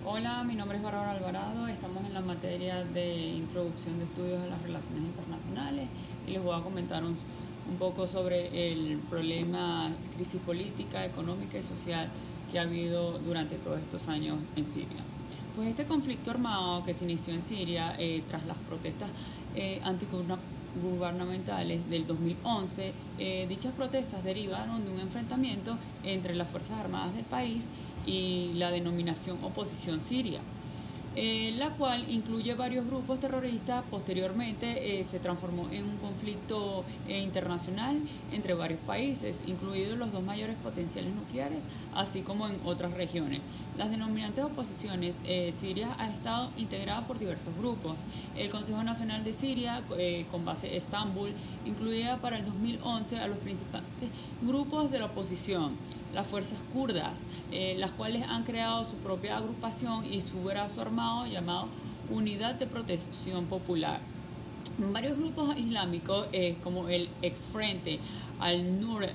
Hola, mi nombre es Bárbara Alvarado, estamos en la materia de Introducción de Estudios de las Relaciones Internacionales y les voy a comentar un poco sobre el problema, crisis política, económica y social que ha habido durante todos estos años en Siria. Pues este conflicto armado que se inició en Siria tras las protestas antigubernamentales del 2011, dichas protestas derivaron de un enfrentamiento entre las Fuerzas Armadas del país y la denominación oposición siria, la cual incluye varios grupos terroristas. Posteriormente se transformó en un conflicto internacional entre varios países, incluidos los dos mayores potenciales nucleares, así como en otras regiones. Las denominantes oposiciones, Siria ha estado integrada por diversos grupos. El Consejo Nacional de Siria, con base en Estambul, incluía para el 2011 a los principales grupos de la oposición, las fuerzas kurdas, las cuales han creado su propia agrupación y su brazo armado llamado Unidad de Protección Popular. Varios grupos islámicos, como el Ex-Frente al-Nusra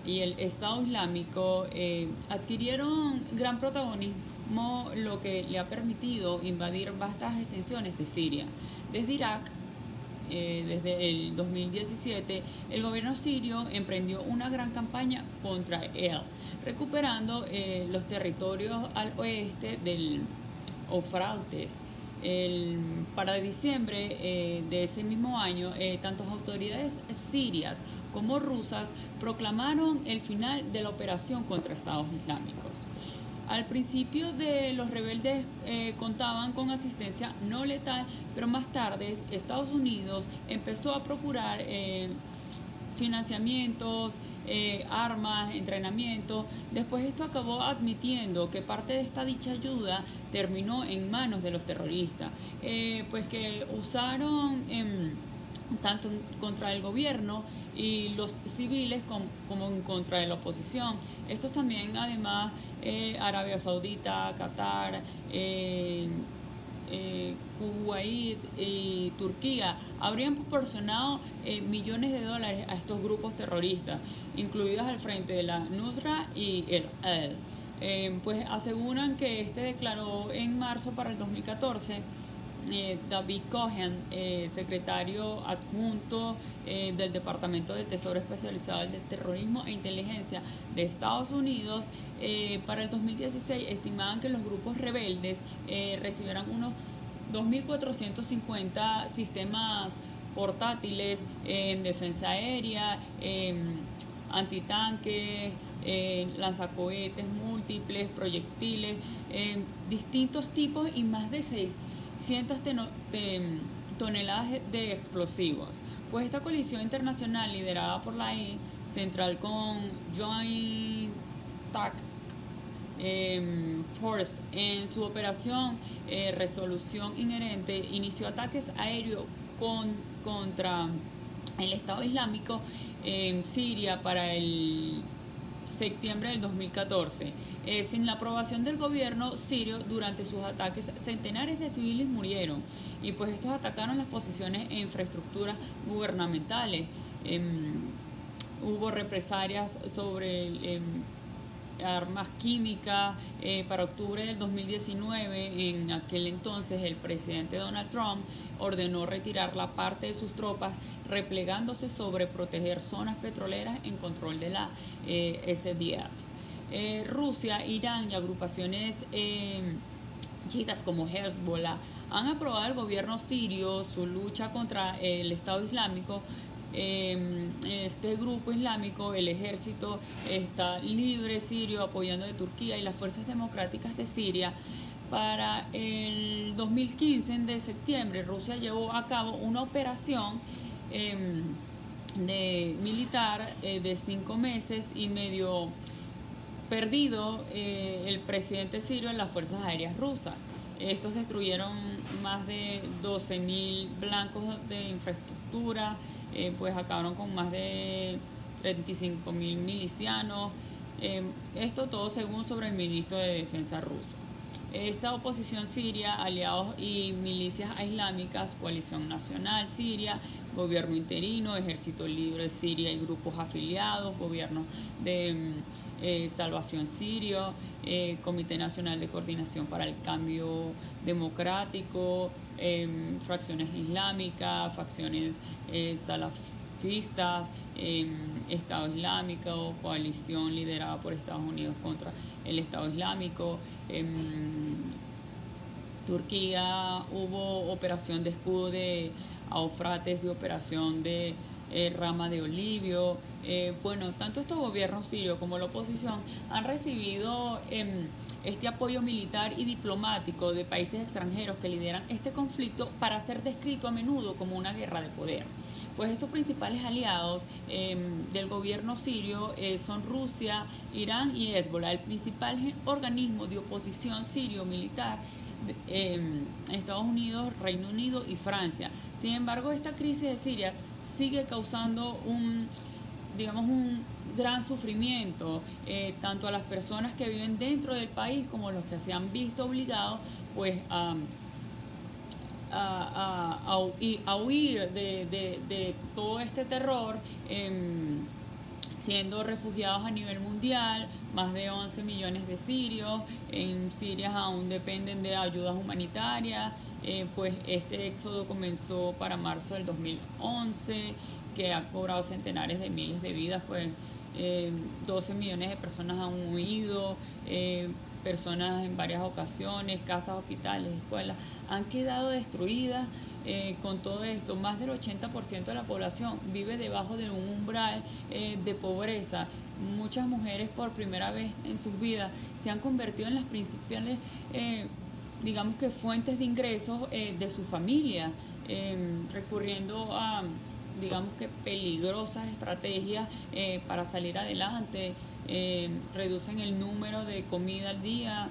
y el Estado Islámico, adquirieron gran protagonismo, lo que le ha permitido invadir vastas extensiones de Siria. Desde Irak, desde el 2017, el gobierno sirio emprendió una gran campaña contra él, recuperando los territorios al oeste del Eufrates. Para diciembre de ese mismo año, tanto autoridades sirias como rusas proclamaron el final de la operación contra Estados Islámicos. Al principio los rebeldes contaban con asistencia no letal, pero más tarde Estados Unidos empezó a procurar financiamientos, armas, entrenamiento. Después esto acabó admitiendo que parte de esta dicha ayuda terminó en manos de los terroristas, pues que usaron tanto contra el gobierno y los civiles como en contra de la oposición. Estos también, además, Arabia Saudita, Qatar, Kuwait y Turquía habrían proporcionado millones de dólares a estos grupos terroristas, incluidos al frente de la Nusra y el AL. Pues aseguran que este declaró en marzo para el 2014 David Cohen, secretario adjunto del Departamento de Tesoro especializado en terrorismo e inteligencia de Estados Unidos, para el 2016 estimaban que los grupos rebeldes recibieran unos 2.450 sistemas portátiles en defensa aérea, antitanques, lanzacohetes múltiples, proyectiles, distintos tipos y más de 600 toneladas de explosivos. Pues esta coalición internacional liderada por la Central con Joint Task Force en su operación Resolución Inherente inició ataques aéreos contra el Estado Islámico en Siria para el septiembre del 2014. Sin la aprobación del gobierno sirio, durante sus ataques centenares de civiles murieron, y pues estos atacaron las posiciones e infraestructuras gubernamentales. Hubo represalias sobre armas químicas. Para octubre del 2019, en aquel entonces el presidente Donald Trump ordenó retirar la parte de sus tropas, replegándose sobre proteger zonas petroleras en control de la SDF. Rusia, Irán y agrupaciones chiitas como Hezbollah han aprobado al gobierno sirio su lucha contra el Estado Islámico. Este grupo islámico, el Ejército Está Libre Sirio, apoyando de Turquía y las Fuerzas Democráticas de Siria. Para el 2015, de septiembre, Rusia llevó a cabo una operación militar de 5 meses y medio, perdido el presidente sirio en las fuerzas aéreas rusas. Estos destruyeron más de 12.000 blancos de infraestructura, pues acabaron con más de 35.000 milicianos. Esto todo según sobre el ministro de Defensa ruso. Esta oposición siria, aliados y milicias islámicas, Coalición Nacional Siria, Gobierno Interino, Ejército Libre Siria y grupos afiliados, Gobierno de Salvación Sirio, Comité Nacional de Coordinación para el Cambio Democrático, fracciones islámicas, facciones salafistas, Estado Islámico, coalición liderada por Estados Unidos contra el Estado Islámico. Turquía hubo operación de escudo de Eufrates y operación de rama de Olivio. Bueno, tanto estos gobiernos sirios como la oposición han recibido este apoyo militar y diplomático de países extranjeros que lideran este conflicto para ser descrito a menudo como una guerra de poder. Pues estos principales aliados del gobierno sirio son Rusia, Irán y Hezbollah, el principal organismo de oposición sirio militar, Estados Unidos, Reino Unido y Francia. Sin embargo, esta crisis de Siria sigue causando un gran sufrimiento tanto a las personas que viven dentro del país como los que se han visto obligados pues a huir de todo este terror, siendo refugiados a nivel mundial. Más de 11 millones de sirios en Siria aún dependen de ayudas humanitarias. Pues este éxodo comenzó para marzo del 2011, que ha cobrado centenares de miles de vidas. Pues 12 millones de personas han huido, personas en varias ocasiones, casas, hospitales, escuelas han quedado destruidas. Con todo esto, más del 80% de la población vive debajo de un umbral de pobreza. Muchas mujeres por primera vez en sus vidas se han convertido en las principales fuentes de ingresos de su familia, recurriendo a peligrosas estrategias para salir adelante. Reducen el número de comida al día,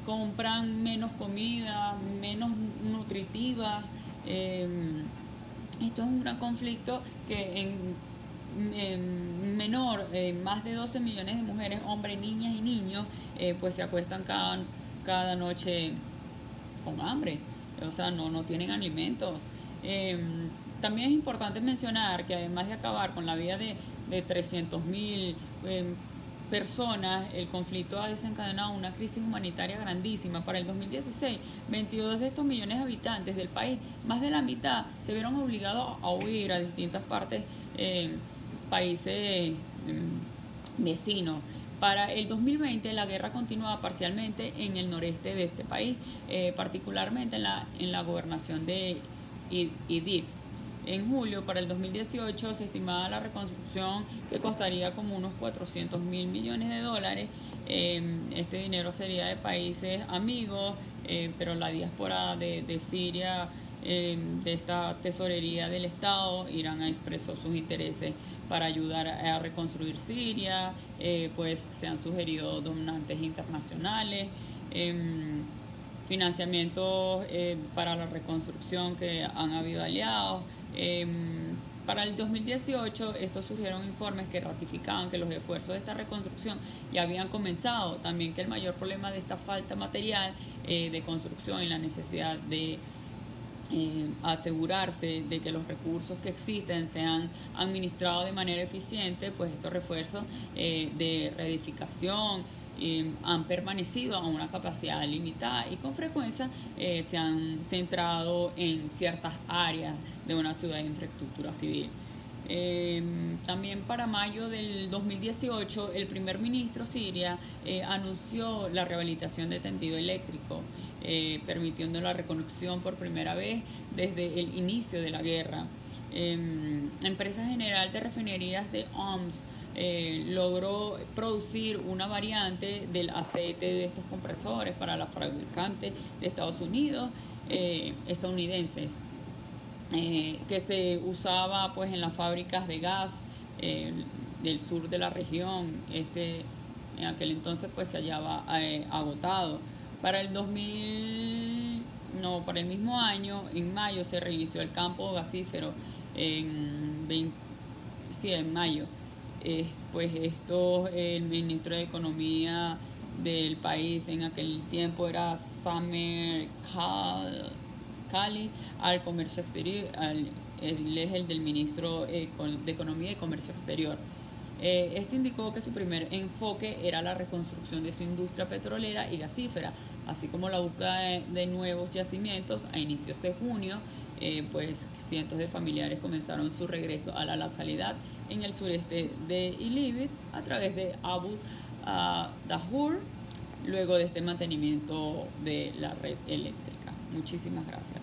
compran menos comida, menos nutritiva. Esto es un gran conflicto que en menor, más de 12 millones de mujeres, hombres, niñas y niños, pues se acuestan cada noche con hambre, o sea, no tienen alimentos. También es importante mencionar que además de acabar con la vida de 300.000 personas, el conflicto ha desencadenado una crisis humanitaria grandísima. Para el 2016, 22 de estos millones de habitantes del país, más de la mitad, se vieron obligados a huir a distintas partes, países vecinos. Para el 2020, la guerra continuaba parcialmente en el noreste de este país, particularmente en la gobernación de Idlib. En julio, para el 2018, se estimaba la reconstrucción que costaría como unos 400.000 millones de dólares. Este dinero sería de países amigos, pero la diáspora de Siria, de esta tesorería del Estado, Irán ha expresado sus intereses para ayudar a reconstruir Siria. Pues se han sugerido donantes internacionales, financiamientos para la reconstrucción que han habido aliados. Para el 2018, estos surgieron informes que ratificaban que los esfuerzos de esta reconstrucción ya habían comenzado. También que el mayor problema de esta falta material de construcción y la necesidad de asegurarse de que los recursos que existen sean administrados de manera eficiente, pues estos refuerzos de reedificación han permanecido a una capacidad limitada y con frecuencia se han centrado en ciertas áreas de una ciudad de infraestructura civil. También para mayo del 2018, el primer ministro siria anunció la rehabilitación de tendido eléctrico, permitiendo la reconexión por primera vez desde el inicio de la guerra. Empresa General de Refinerías de OMS logró producir una variante del aceite de estos compresores para la fabricante de Estados Unidos, estadounidenses, que se usaba pues en las fábricas de gas del sur de la región. En aquel entonces pues se hallaba agotado. Para el mismo año, en mayo, se reinició el campo gasífero en mayo. Pues el ministro de Economía del país en aquel tiempo era Samer Kali, al comercio exterior, él es el del ministro de Economía y Comercio Exterior. Este indicó que su primer enfoque era la reconstrucción de su industria petrolera y gasífera, así como la búsqueda de nuevos yacimientos. A inicios de junio, pues cientos de familiares comenzaron su regreso a la localidad en el sureste de Idlib a través de Abu Dahur, luego de este mantenimiento de la red eléctrica. Muchísimas gracias.